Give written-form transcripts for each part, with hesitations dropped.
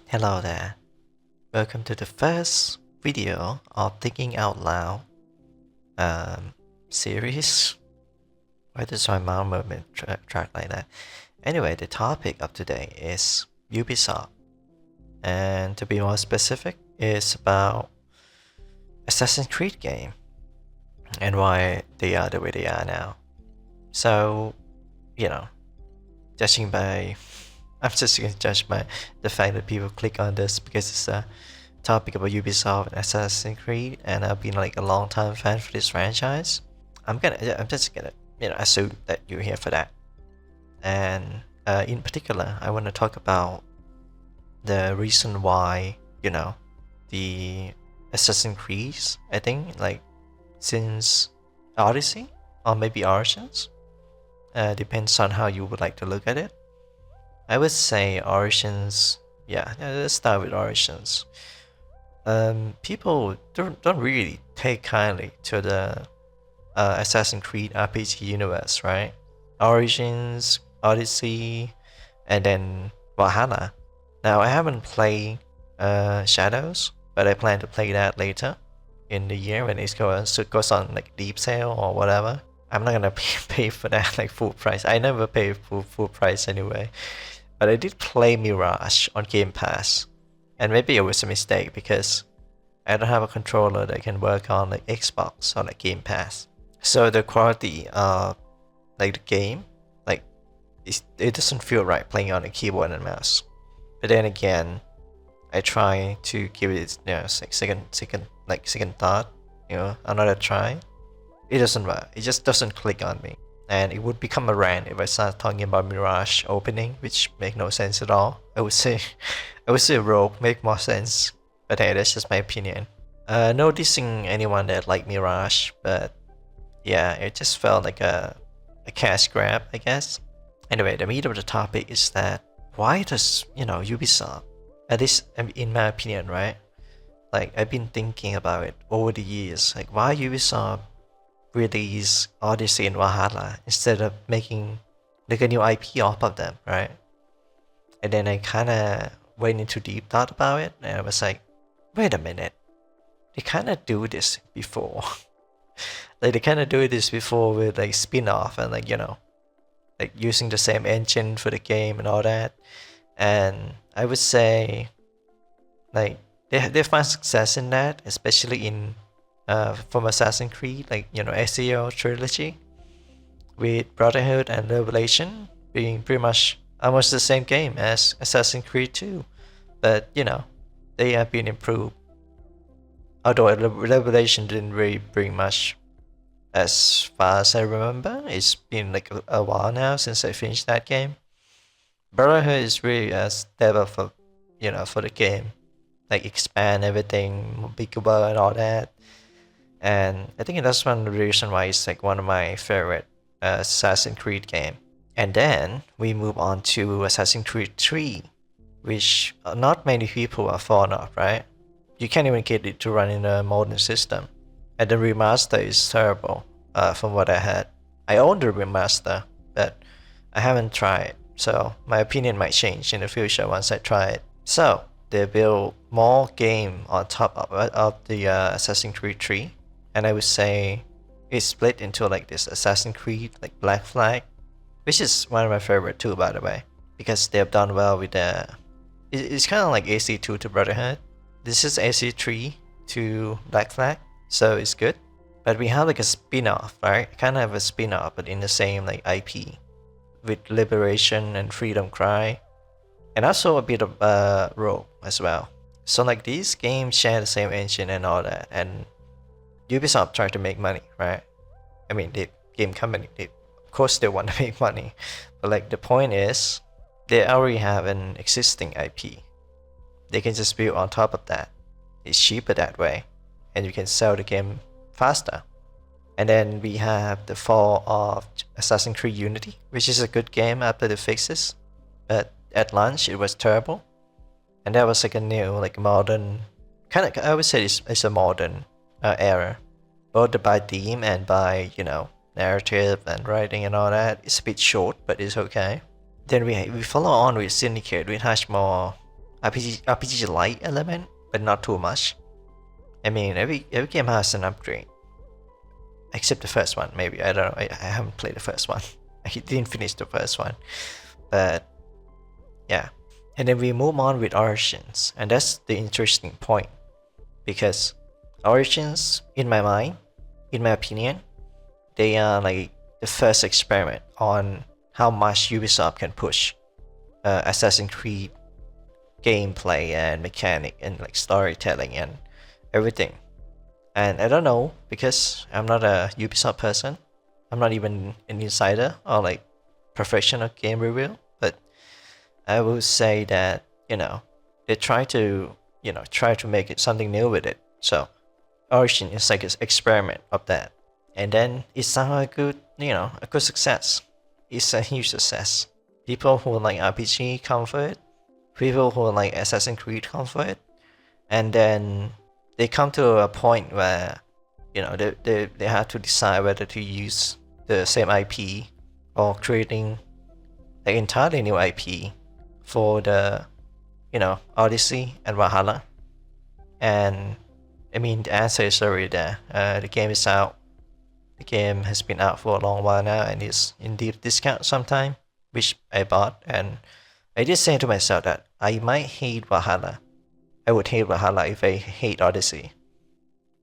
Hello there. Welcome to the first video of Thinking Out Loud series. Why does my mouth movement track like that? Anyway, the topic of today is Ubisoft, and to be more specific, is about Assassin's Creed game and why they are the way they are now. So, you know, judging by I'm just gonna judge by the fact that people click on this because it's a topic about Ubisoft and Assassin's Creed, and I've been like a long time fan for this franchise. I'm just gonna assume that you're here for that. And in particular, I want to talk about the reason why the Assassin's Creed. I think like since Odyssey or maybe Origins, depends on how you would like to look at it. I would say Origins. Yeah, let's start with Origins. People don't really take kindly to the Assassin's Creed RPG universe, right? Origins, Odyssey, and then Valhalla. Now I haven't played Shadows, but I plan to play that later in the year when it goes on like deep sale or whatever. I'm not gonna pay for that like full price. I never pay full price anyway. But I did play Mirage on Game Pass, and maybe it was a mistake because I don't have a controller that can work on like Xbox or like Game Pass. So the quality of like the game, like it doesn't feel right playing on a keyboard and mouse. But then again, I try to give it second thought, another try. It doesn't work. It just doesn't click on me. And it would become a rant if I start talking about Mirage opening, which make no sense at all. I would say Rogue make more sense, but hey, that's just my opinion. No dissing anyone that like Mirage, but yeah, it just felt like a cash grab, I guess. Anyway, the meat of the topic is that why does Ubisoft, at least in my opinion, right? Like I've been thinking about it over the years, like why Ubisoft release Odyssey and Valhalla instead of making like a new IP off of them, right? And then I kind of went into deep thought about it, and I was like, wait a minute, they kind of do this before. Like they kind of do this before with like spin-off and like like using the same engine for the game and all that. And I would say like they find success in that, especially in from Assassin's Creed, like SEO Trilogy, with Brotherhood and Revelation being pretty much almost the same game as Assassin's Creed 2, but they have been improved. Although Revelation didn't really bring much, as far as I remember. It's been like a while now since I finished that game. Brotherhood is really a step up for for the game, like expand everything, bigger world and all that. And I think that's one of the reasons why it's like one of my favorite Assassin's Creed game. And then we move on to Assassin's Creed 3, which not many people are fond of, right? You can't even get it to run in a modern system. And the remaster is terrible, from what I heard. I own the remaster, but I haven't tried, so my opinion might change in the future once I try it. So they build more game on top of the Assassin's Creed 3, and I would say it's split into like this Assassin's Creed like Black Flag, which is one of my favorite too, by the way, because they've done well with the. It's kind of like AC2 to Brotherhood. This is AC3 to Black Flag, so it's good. But we have like a spin-off, right? Kind of a spin-off, but in the same like IP, with Liberation and Freedom Cry, and also a bit of Rogue as well. So like these games share the same engine and all that, and Ubisoft try to make money, right? I mean, the game company, of course they want to make money, but like the point is, they already have an existing IP. They can just build on top of that. It's cheaper that way, and you can sell the game faster. And then we have the fall of Assassin's Creed Unity, which is a good game after the fixes, but at launch it was terrible. And that was like a new, like modern, kind of, I would say it's a modern era, both by theme and by narrative and writing and all that. It's a bit short, but it's okay. Then we follow on with Syndicate, with much more RPG light element, but not too much. I mean, every game has an upgrade, except the first one. Maybe I don't know. I haven't played the first one. I didn't finish the first one, but yeah. And then we move on with Origins, and that's the interesting point, because Origins, in my mind, in my opinion, they are like the first experiment on how much Ubisoft can push Assassin's Creed gameplay and mechanic and like storytelling and everything. And I don't know, because I'm not a Ubisoft person. I'm not even an insider or like professional game review, but I would say that, they try to make it something new with it. So Origin is like an experiment of that, and then it sounded like a good success. It's a huge success. People who like RPG come for it. People who like Assassin's Creed come for it, and then they come to a point where they have to decide whether to use the same IP or creating an entirely new IP for the Odyssey and Valhalla. And I mean, the answer is already there. The game is out. The game has been out for a long while now and is in deep discount sometime, which I bought. And I did say to myself that I might hate Valhalla. I would hate Valhalla if I hate Odyssey.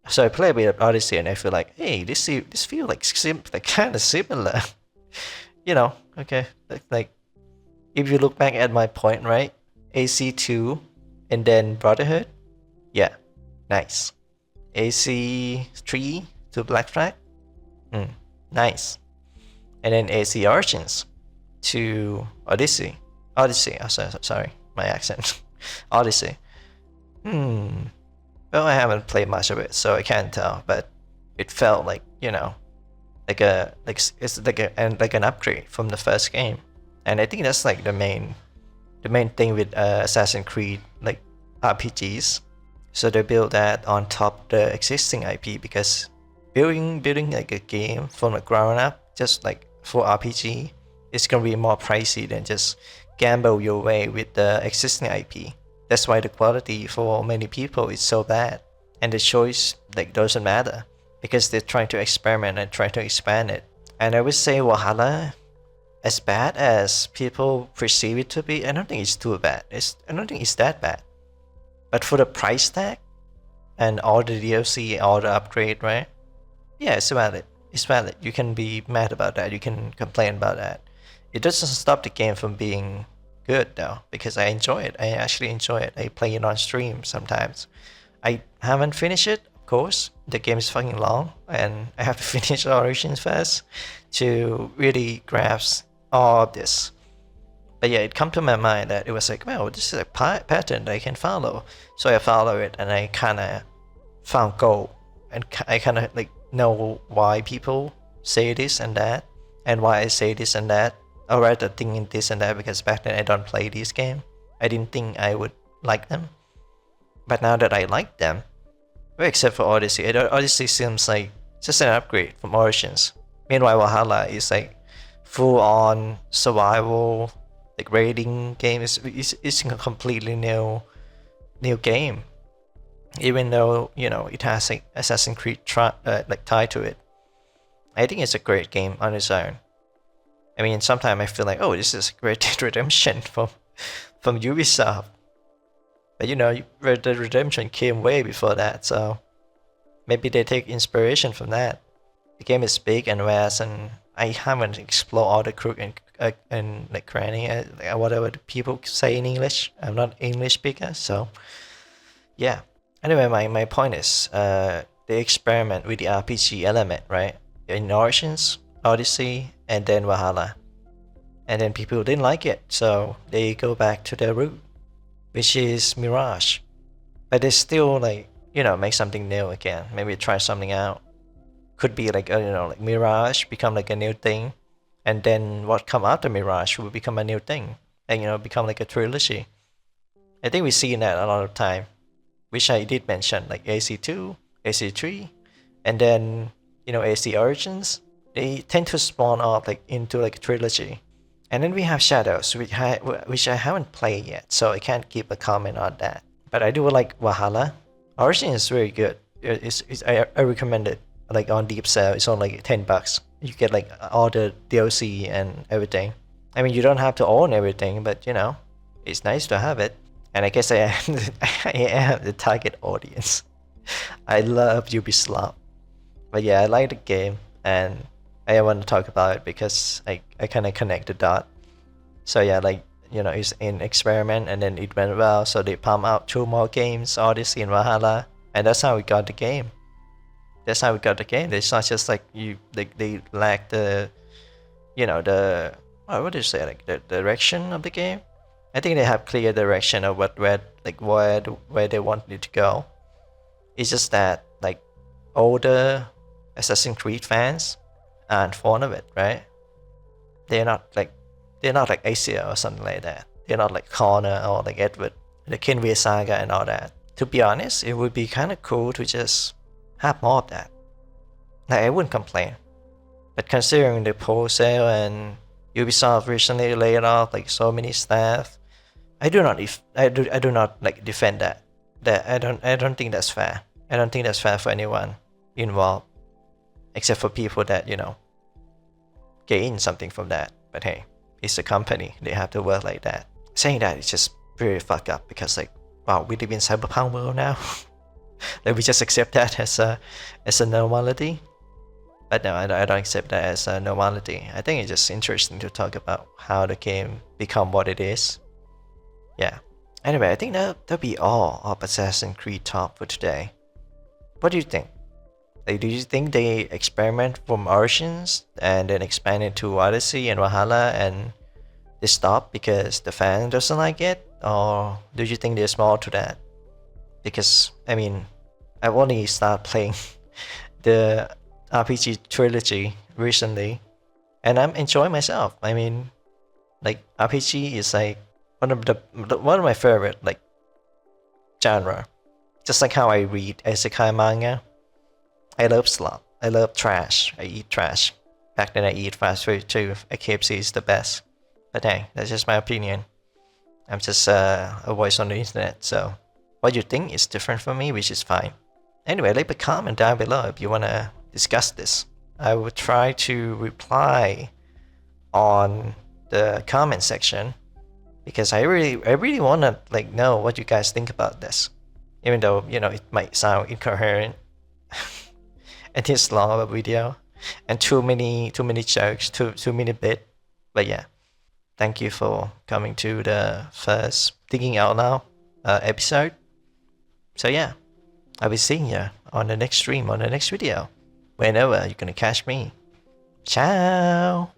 So I play a bit of Odyssey and I feel like, hey, this feels like kind of similar. Okay. Like if you look back at my point, right? AC2 and then Brotherhood. Yeah, nice. AC3 to Black Flag. Nice. And then AC Origins to Odyssey. Sorry, my accent. Odyssey. Well, I haven't played much of it, so I can't tell. But it felt like it's like an upgrade from the first game, and I think that's like the main thing with Assassin's Creed like RPGs. So they build that on top of the existing IP, because building like a game from the ground up, just like for RPG, it's gonna be more pricey than just gamble your way with the existing IP. That's why the quality for many people is so bad, and the choice like doesn't matter, because they're trying to experiment and try to expand it. And I would say Valhalla, as bad as people perceive it to be, I don't think it's too bad. I don't think it's that bad. But for the price tag and all the DLC, all the upgrade, right? Yeah, it's valid. It's valid. You can be mad about that. You can complain about that. It doesn't stop the game from being good though, because I enjoy it. I actually enjoy it. I play it on stream sometimes. I haven't finished it, of course. The game is fucking long, and I have to finish Origins first to really grasp all of this. But yeah, it come to my mind that it was like, well, this is a pattern that I can follow. So I follow it, and I kind of found gold, and I kind of like know why people say this and that, and why I say this and that. Or rather thinking this and that, because back then I don't play this game. I didn't think I would like them. But now that I like them, well, except for Odyssey. Odyssey seems like just an upgrade from Origins. Meanwhile, Valhalla is like full-on survival, like raiding game. It's a completely new game. Even though it has like Assassin's Creed like tied to it. I think it's a great game on its own. I mean, sometimes I feel like, oh, this is Red Dead Redemption from Ubisoft. But Red Dead Redemption came way before that, so maybe they take inspiration from that. The game is big and vast, and I haven't explored all the crook and like cranny, whatever the people say in English. I'm not English speaker, so yeah. Anyway, my point is, they experiment with the RPG element, right? In Origins, Odyssey, and then Valhalla. And then people didn't like it, so they go back to their root, which is Mirage. But they still like, make something new again. Maybe try something out. Could be like, like Mirage become like a new thing, and then what come after Mirage will become a new thing, and become like a trilogy. I think we see that a lot of time, which I did mention, like AC2, AC3, and then AC Origins. They tend to spawn off like into like a trilogy, And then we have Shadows, which I haven't played yet, so I can't give a comment on that. But I do like Valhalla. Origin is very good. I recommend it. Like on deep sale, it's only like $10. You get like all the DLC and everything. I mean, you don't have to own everything, but you know, it's nice to have it. And I guess I am, I am the target audience. I love Ubisoft. But yeah, I like the game, and I want to talk about it because I kind of connect the dot. So yeah, like, you know, it's an experiment and then it went well, so they pump out 2 more games, Odyssey and Valhalla, and that's how we got the game. That's how we got the game. It's not just like they lack the, you know, the, what do you say, like the direction of the game. I think they have clear direction of where they want it to go. It's just that like older Assassin's Creed fans aren't fond of it, right? They're not like Asia or something like that. They're not like Connor or like Edward, the Kenway Saga and all that. To be honest, it would be kind of cool to just have more of that. Like, I wouldn't complain. But considering the post sale and Ubisoft recently laid off like so many staff, I do not like defend that. I don't think that's fair. I don't think that's fair for anyone involved, except for people that, you know, gain something from that. But hey, it's a company, they have to work like that. Saying that is just very fucked up because like, wow, we live in cyberpunk world now. Like we just accept that as a normality. But no, I don't accept that as a normality. I think it's just interesting to talk about how the game become what it is. Yeah. Anyway, I think that'll be all of Assassin's Creed talk for today. What do you think? Like, do you think they experiment from Origins and then expand it to Odyssey and Valhalla and they stop because the fan doesn't like it? Or do you think there's more to that? Because, I mean, I've only started playing the RPG Trilogy recently and I'm enjoying myself. I mean, like, RPG is like one of my favorite like genre. Just like how I read isekai manga. I love slop. I love trash. I eat trash. Back then I eat fast food too. KFC is the best. But hey, that's just my opinion. I'm just a voice on the internet, so what you think is different from me, which is fine. Anyway, leave a comment down below if you wanna discuss this. I will try to reply on the comment section because I really wanna like know what you guys think about this. Even though, you know, it might sound incoherent and it's long of a video and too many jokes, too many bit. But yeah, thank you for coming to the first Thinking Out Loud episode. So yeah, I'll be seeing you on the next stream, on the next video, whenever you're gonna catch me. Ciao.